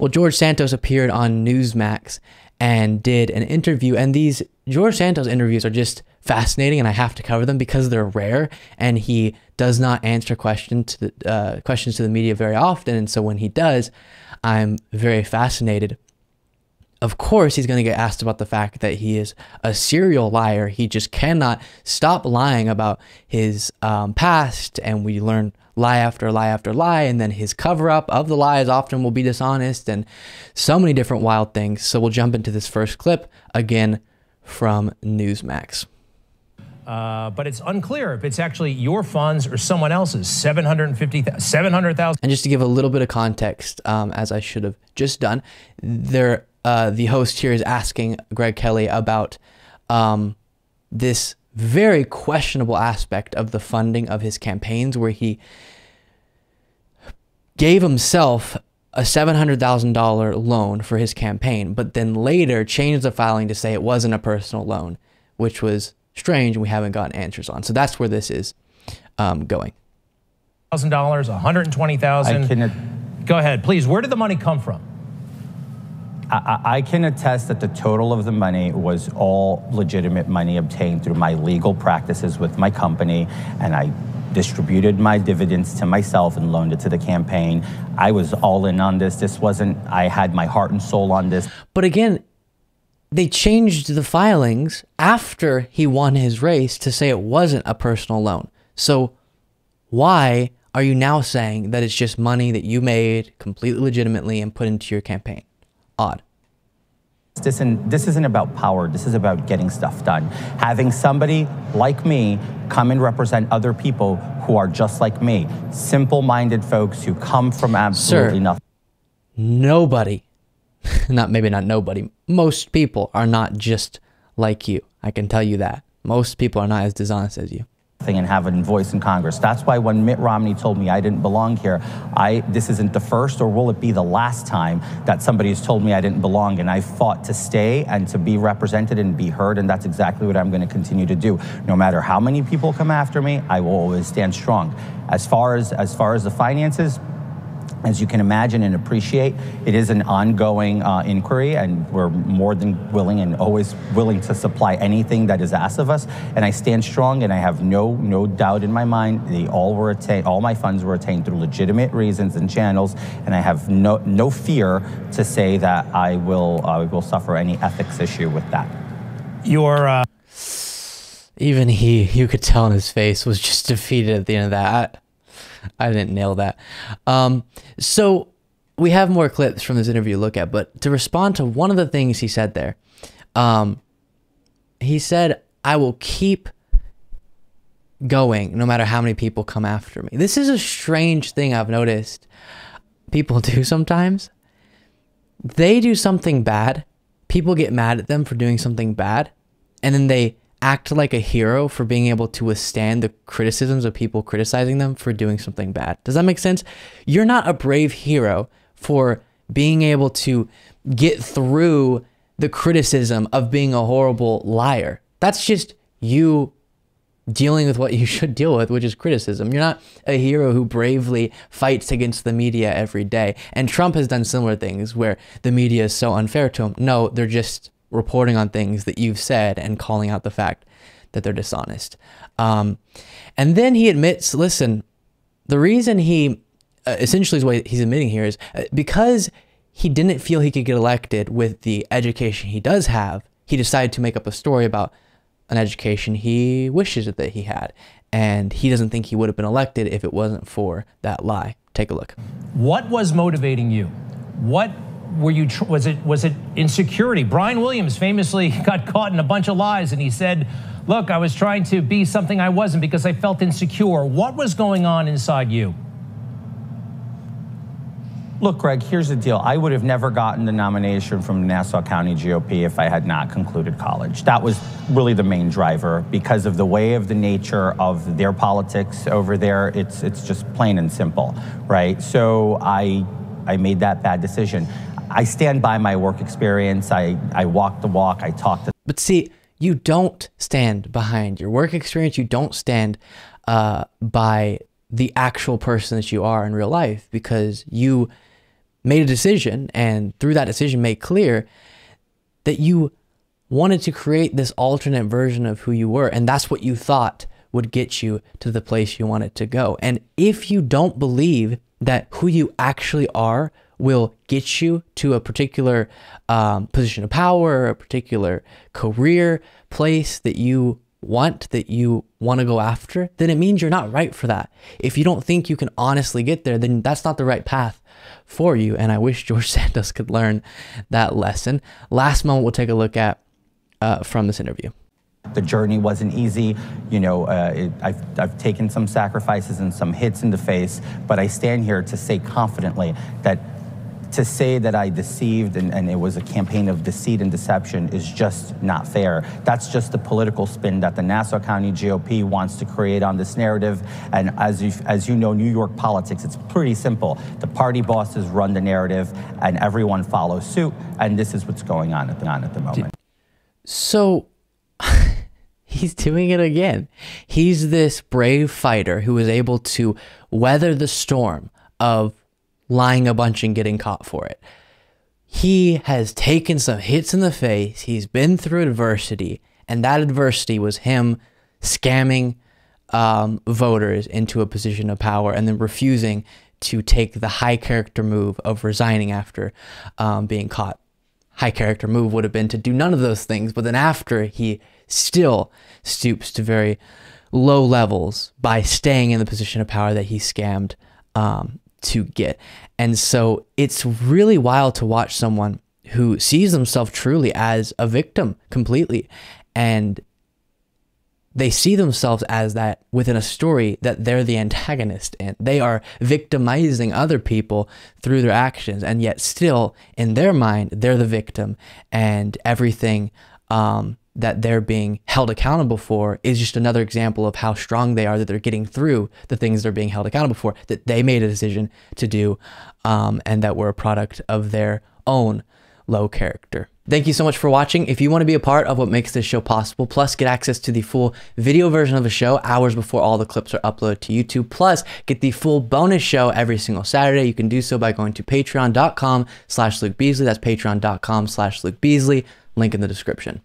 Well, George Santos appeared on Newsmax and did an interview, and these George Santos interviews are just fascinating, and I have to cover them because they're rare, and he does not answer questions to the media very often, and so when he does, I'm very fascinated. Of course, he's going to get asked about the fact that he is a serial liar. He just cannot stop lying about his past, and we learn lie after lie after lie, and then his cover-up of the lies often will be dishonest, and so many different wild things. So we'll jump into this first clip, again from Newsmax. But it's unclear if it's actually your funds or someone else's. $700,000. And just to give a little bit of context, as I should have just done, the host here is asking Greg Kelly about this very questionable aspect of the funding of his campaigns, where he gave himself a $700,000 loan for his campaign, but then later changed the filing to say it wasn't a personal loan, which was strange, and we haven't gotten answers on. So that's where this is going. $1,000, $120,000. Go ahead, please. Where did the money come from? I can attest that the total of the money was all legitimate money obtained through my legal practices with my company, and I distributed my dividends to myself and loaned it to the campaign. I was all in on this. This wasn't, I had my heart and soul on this. But again, they changed the filings after he won his race to say it wasn't a personal loan. So why are you now saying that it's just money that you made completely legitimately and put into your campaign? Odd. This isn't about power. This is about getting stuff done. Having somebody like me come and represent other people who are just like me. Simple-minded folks who come from absolutely nothing. Nobody, maybe not nobody, most people are not just like you. I can tell you that. Most people are not as dishonest as you. And have a voice in Congress. That's why when Mitt Romney told me I didn't belong here, this isn't the first, or will it be the last time that somebody has told me I didn't belong, and I fought to stay and to be represented and be heard, and that's exactly what I'm going to continue to do. No matter how many people come after me, I will always stand strong. As far as the finances, as you can imagine and appreciate, it is an ongoing inquiry, and we're more than willing and always willing to supply anything that is asked of us. And I stand strong, and I have no doubt in my mind all my funds were attained through legitimate reasons and channels, and I have no fear to say that I will suffer any ethics issue with that. Even you could tell in his face, was just defeated at the end of that. I didn't nail that. So we have more clips from this interview to look at, but to respond to one of the things he said there, he said, I will keep going no matter how many people come after me. This is a strange thing I've noticed people do sometimes. They do something bad, people get mad at them for doing something bad, and then they act like a hero for being able to withstand the criticisms of people criticizing them for doing something bad. Does that make sense? You're not a brave hero for being able to get through the criticism of being a horrible liar. That's just you dealing with what you should deal with, which is criticism. You're not a hero who bravely fights against the media every day. And Trump has done similar things where the media is so unfair to him. No, they're just reporting on things that you've said and calling out the fact that they're dishonest. And then he admits, listen, the reason he, essentially what he's admitting here is because he didn't feel he could get elected with the education he does have, he decided to make up a story about an education he wishes that he had. And he doesn't think he would have been elected if it wasn't for that lie. Take a look. What was motivating you? What were you, was it insecurity? Brian Williams famously got caught in a bunch of lies, and he said, look, I was trying to be something I wasn't because I felt insecure. What was going on inside you? Look, Greg, here's the deal. I would have never gotten the nomination from Nassau County GOP if I had not concluded college. That was really the main driver because of the way of the nature of their politics over there. It's just plain and simple, right? So I made that bad decision. I stand by my work experience. I walk the walk. I talk the... But see, you don't stand behind your work experience. You don't stand by the actual person that you are in real life, because you made a decision, and through that decision made clear that you wanted to create this alternate version of who you were, and that's what you thought would get you to the place you wanted to go. And if you don't believe that who you actually are will get you to a particular position of power, a particular career place that you want to go after, then it means you're not right for that. If you don't think you can honestly get there, then that's not the right path for you. And I wish George Santos could learn that lesson. Last moment we'll take a look at from this interview. The journey wasn't easy. You know, I've taken some sacrifices and some hits in the face, but I stand here to say confidently that to say that I deceived and it was a campaign of deceit and deception is just not fair. That's just the political spin that the Nassau County GOP wants to create on this narrative. And as you know, New York politics, it's pretty simple. The party bosses run the narrative and everyone follows suit. And this is what's going on at the moment. So he's doing it again. He's this brave fighter who was able to weather the storm of lying a bunch and getting caught for it. He has taken some hits in the face. He's been through adversity, and that adversity was him scamming voters into a position of power and then refusing to take the high character move of resigning after being caught. High character move would have been to do none of those things, but then after, he still stoops to very low levels by staying in the position of power that he scammed to get. And so it's really wild to watch someone who sees themselves truly as a victim completely, and they see themselves as that within a story that they're the antagonist and they are victimizing other people through their actions, and yet still in their mind they're the victim, and everything that they're being held accountable for is just another example of how strong they are, that they're getting through the things they're being held accountable for, that they made a decision to do, and that were a product of their own low character. Thank you so much for watching. If you want to be a part of what makes this show possible, plus get access to the full video version of the show hours before all the clips are uploaded to YouTube, plus get the full bonus show every single Saturday, you can do so by going to patreon.com/Luke Beasley. That's patreon.com/Luke Beasley. Link in the description.